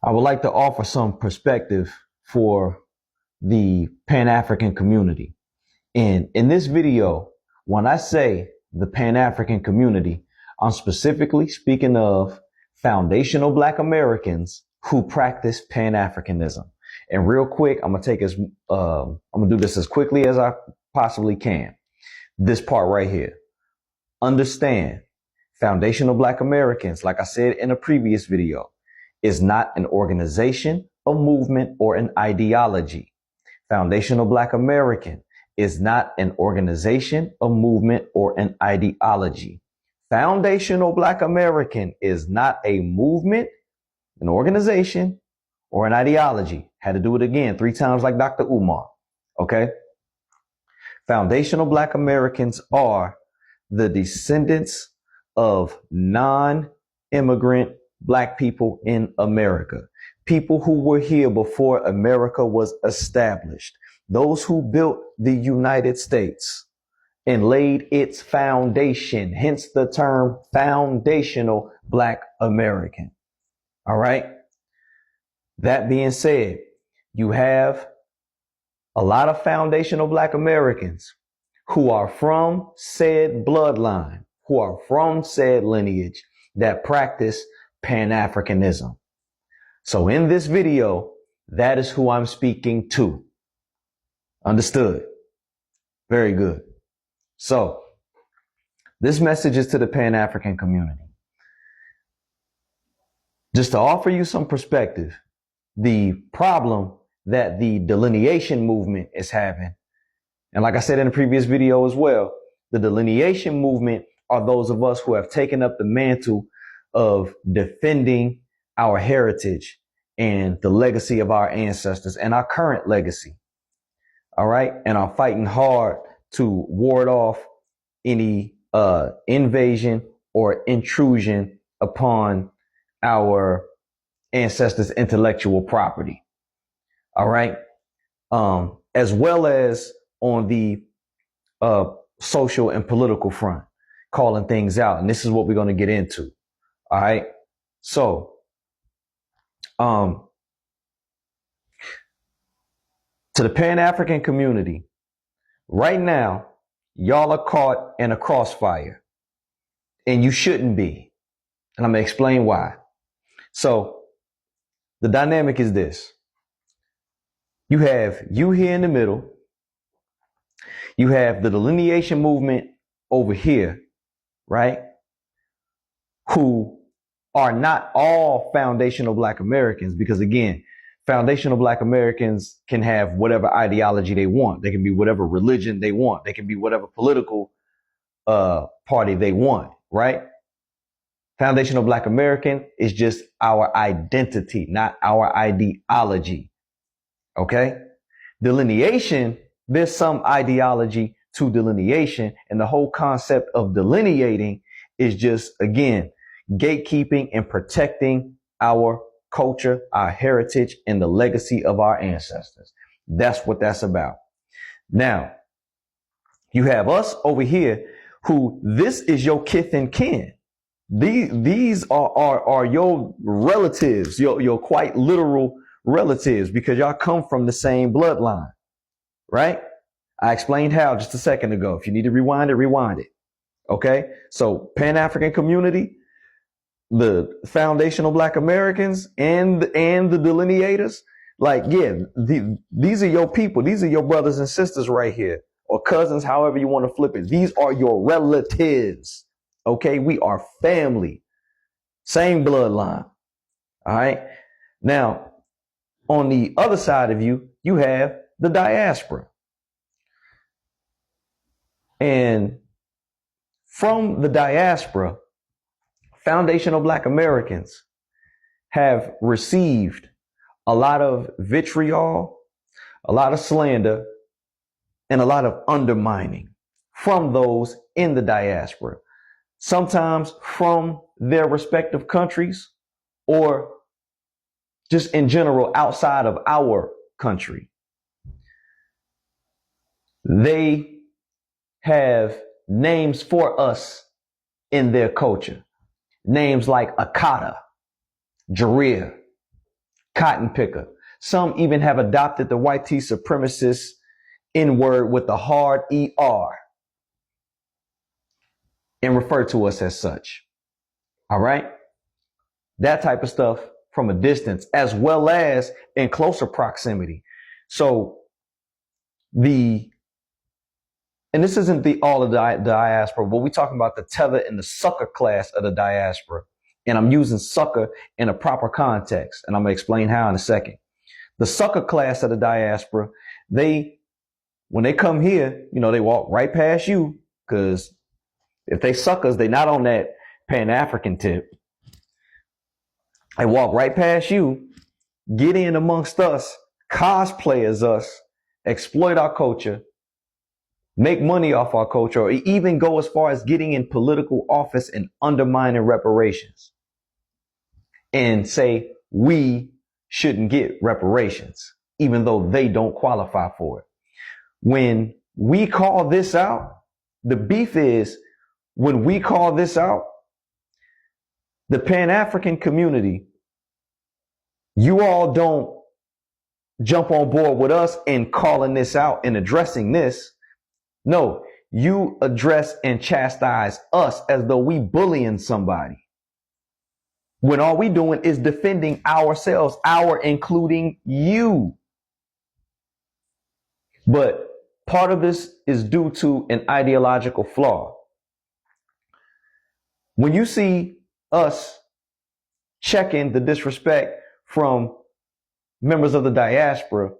I would like to offer some perspective for the Pan-African community. And in this video, when I say the Pan-African community, I'm specifically speaking of foundational Black Americans who practice Pan-Africanism. And real quick, I'm gonna do this as quickly as I possibly can. This part right here. Understand, foundational Black Americans, like I said in a previous video, is not an organization, a movement, or an ideology. Foundational Black American is not an organization, a movement, or an ideology. Foundational Black American is not a movement, an organization, or an ideology. Had to do it again 3 times like Dr. Umar. Okay? Foundational Black Americans are the descendants of non-immigrant Black people in America. People who were here before America was established. Those who built the United States and laid its foundation, hence the term foundational Black American. All right. That being said, you have a lot of foundational Black Americans who are from said bloodline, who are from said lineage that practice Pan-Africanism. So in this video, that is who I'm speaking to. Understood? Very good. So this message is to the Pan-African community. Just to offer you some perspective, the problem that the delineation movement is having, and like I said in the previous video as well, the delineation movement are those of us who have taken up the mantle of defending our heritage and the legacy of our ancestors and our current legacy. All right. And are fighting hard to ward off any invasion or intrusion upon our ancestors' intellectual property. All right. As well as on the social and political front, calling things out. And this is what we're going to get into. All right. So, to the Pan-African community, right now, y'all are caught in a crossfire, and you shouldn't be. And I'm going to explain why. So the dynamic is this. You have you here in the middle. You have the delineation movement over here, right? Who are not all foundational Black Americans, because again, foundational Black Americans can have whatever ideology they want. They can be whatever religion they want. They can be whatever political party they want, right? Foundational Black American is just our identity, not our ideology. Okay? Delineation, there's some ideology to delineation, and the whole concept of delineating is just, again, gatekeeping and protecting our culture, our heritage, and the legacy of our ancestors. That's what that's about. Now, you have us over here who this is your kith and kin. These are your relatives, your quite literal relatives, because y'all come from the same bloodline, right? I explained how just a second ago. If you need to rewind it, rewind it. Okay? So Pan-African community, the foundational Black Americans and the delineators, like, yeah, these are your people. These are your brothers and sisters right here, or cousins, however you want to flip it. These are your relatives. Okay. We are family, same bloodline. All right. Now, on the other side of you, you have the diaspora. And from the diaspora, foundational Black Americans have received a lot of vitriol, a lot of slander, and a lot of undermining from those in the diaspora. Sometimes from their respective countries, or just in general outside of our country. They have names for us in their culture. Names like Akata, Jarir, cotton picker. Some even have adopted the white tea supremacist N-word with the hard ER and refer to us as such. All right? That type of stuff from a distance as well as in closer proximity. So and this isn't all of the diaspora, but we're talking about the tether and the sucker class of the diaspora. And I'm using sucker in a proper context. And I'm going to explain how in a second. The sucker class of the diaspora, when they come here, they walk right past you, because if they suckers, they're not on that Pan-African tip. They walk right past you, get in amongst us, cosplay as us, exploit our culture, make money off our culture, or even go as far as getting in political office and undermining reparations and say we shouldn't get reparations, even though they don't qualify for it. When we call this out, the beef is when we call this out, the Pan-African community, you all don't jump on board with us in calling this out and addressing this. No, you address and chastise us as though we bullying somebody, when all we doing is defending ourselves, including you. But part of this is due to an ideological flaw. When you see us checking the disrespect from members of the diaspora,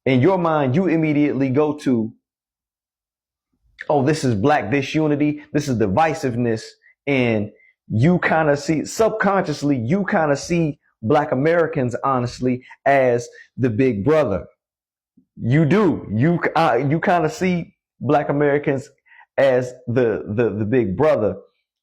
in your mind, you immediately go to, oh, this is black disunity, this is divisiveness, and you kind of see, subconsciously, you kind of see Black Americans, honestly, as the big brother. You do. You kind of see Black Americans as the big brother,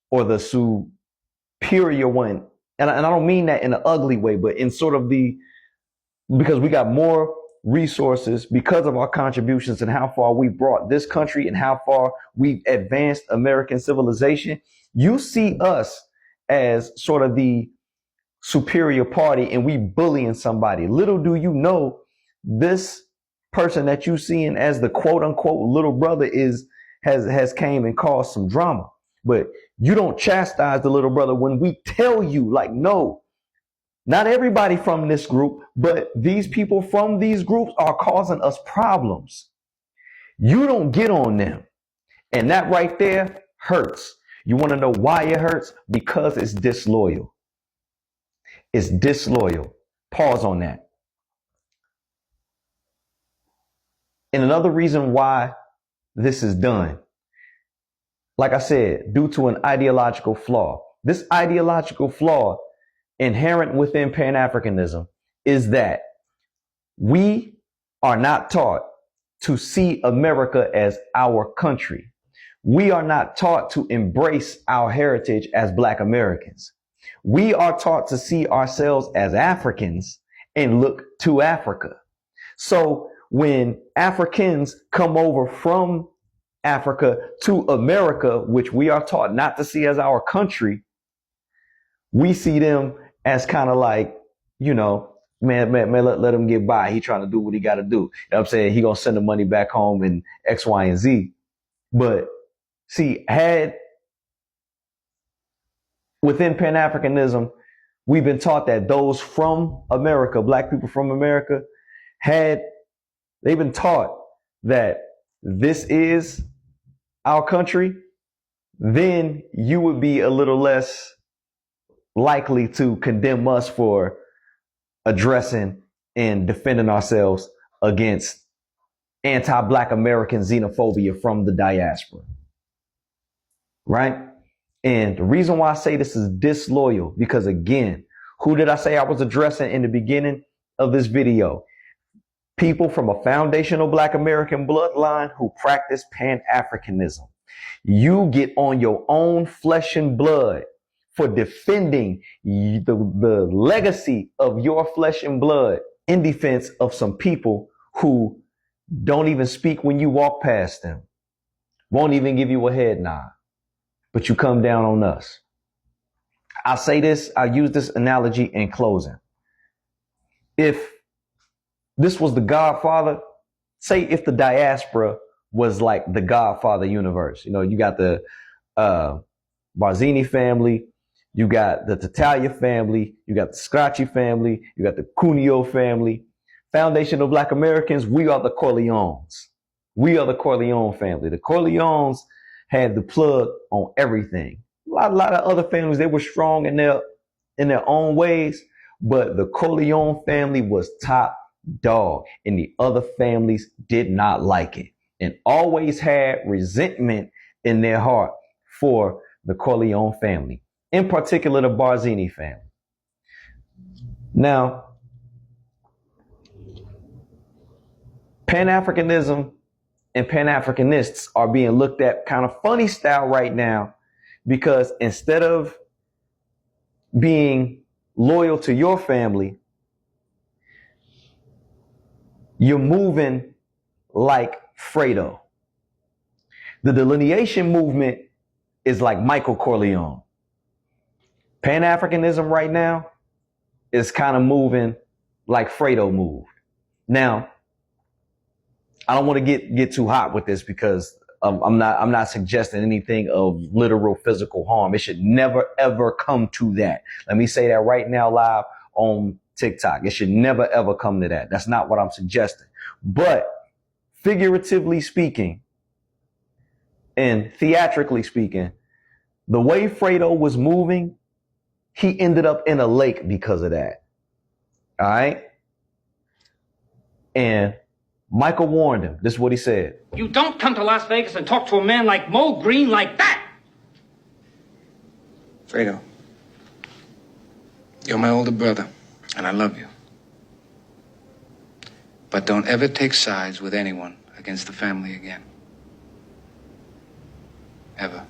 or the superior one. And I don't mean that in an ugly way, but in sort of because we got more resources because of our contributions and how far we brought this country and how far we've advanced American civilization. You see us as sort of the superior party, and we bullying somebody. Little do you know, this person that you seeing as the quote unquote little brother has came and caused some drama. But you don't chastise the little brother when we tell you, like, no, not everybody from this group, but these people from these groups are causing us problems. You don't get on them. And that right there hurts. You want to know why it hurts? Because it's disloyal. It's disloyal. Pause on that. And another reason why this is done, like I said, due to an ideological flaw. This ideological flaw inherent within Pan-Africanism is that we are not taught to see America as our country. We are not taught to embrace our heritage as Black Americans. We are taught to see ourselves as Africans and look to Africa. So when Africans come over from Africa to America, which we are taught not to see as our country, we see them as kind of like, man, let him get by. He trying to do what he got to do. You know what I'm saying? He going to send the money back home in X, Y, and Z. But see, within Pan-Africanism, we've been taught that those from America, Black people from America, they've been taught that this is our country. Then you would be a little less likely to condemn us for addressing and defending ourselves against anti-Black American xenophobia from the diaspora. Right? And the reason why I say this is disloyal, because again, who did I say I was addressing in the beginning of this video? People from a foundational Black American bloodline who practice Pan-Africanism. You get on your own flesh and blood for defending the legacy of your flesh and blood in defense of some people who don't even speak when you walk past them, won't even give you a head nod, but you come down on us. I use this analogy in closing. if this was the Godfather, say if the diaspora was like the Godfather universe, you know, you got the Barzini family, you got the Tattaglia family, you got the Scacchi family, you got the Cuneo family. Foundation of Black Americans, we are the Corleones. We are the Corleone family. The Corleones had the plug on everything. A lot of other families, they were strong in their own ways, but the Corleone family was top dog, and the other families did not like it and always had resentment in their heart for the Corleone family, in particular the Barzini family. Now, Pan-Africanism and Pan-Afrikanists are being looked at kind of funny style right now, because instead of being loyal to your family, you're moving like Fredo. The delineation movement is like Michael Corleone. Pan-Africanism right now is kind of moving like Fredo moved. Now, I don't want to get too hot with this, because I'm not suggesting anything of literal physical harm. It should never ever come to that. Let me say that right now live on TikTok. It should never ever come to that. That's not what I'm suggesting. But figuratively speaking and theatrically speaking, the way Fredo was moving, he ended up in a lake because of that. All right? And Michael warned him. This is what he said. You don't come to Las Vegas and talk to a man like Mo Green like that! Fredo, you're my older brother, and I love you. But don't ever take sides with anyone against the family again. Ever.